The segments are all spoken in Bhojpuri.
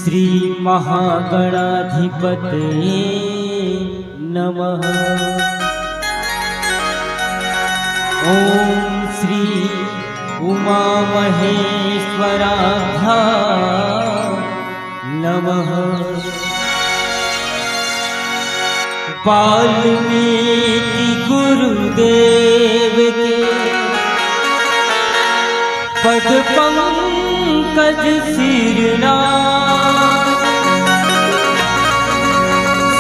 श्री महागणाधिपतये नमः। ओम श्री उमा महेश्वराभ्यां नमः। वाल्मीकि गुरुदेव के पद पंकज सिरना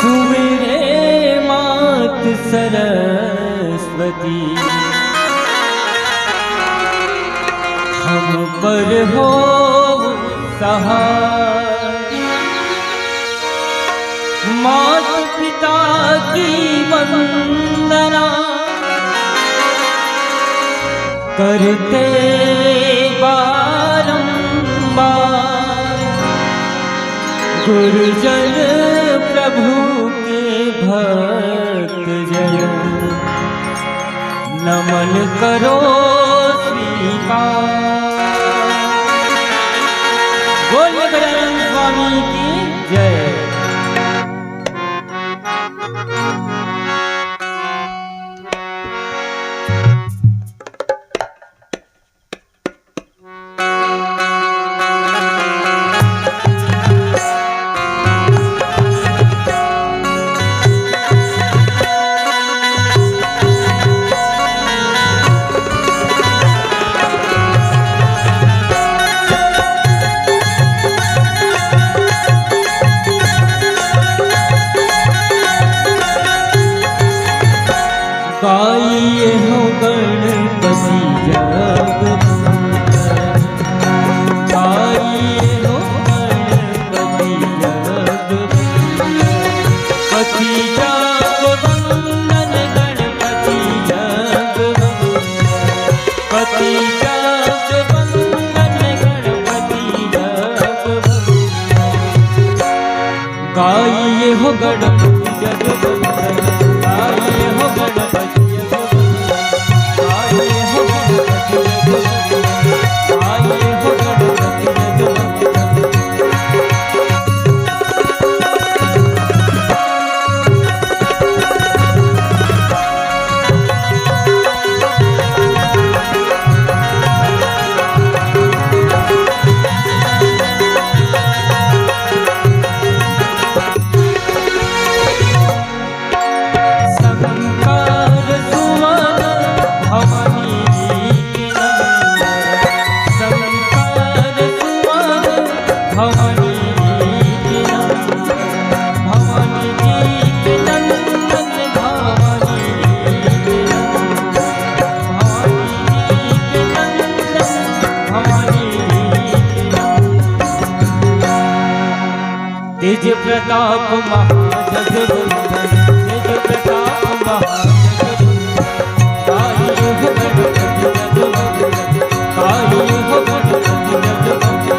सुमिरे मात सरस्वती। हम पर हो सहाय, मात पिता की वंदना करते बारंबार। गुरुजन प्रभु के भक्त जन नमन करो स्वीकार। बोलिए गजानन स्वामी की जय। गाइए हो गणपति जगवंदन, गाइए हो गणपति जगवंदन। पति जगवंदन गणपति जगवंदन, पति जगवंदन गणपति जगवंदन। गाइए हो गणपति जगवंदन, गाइए हो गणपति तेज प्रताप महाजगवंदन, तेज प्रताप महाजगवंदन। गाइए हो गणपति जगवंदन, गाइए हो गणपति जगवंदन।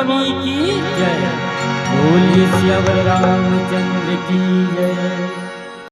स्वामी की जय। बोलिए सियावर रामचंद्र की जय।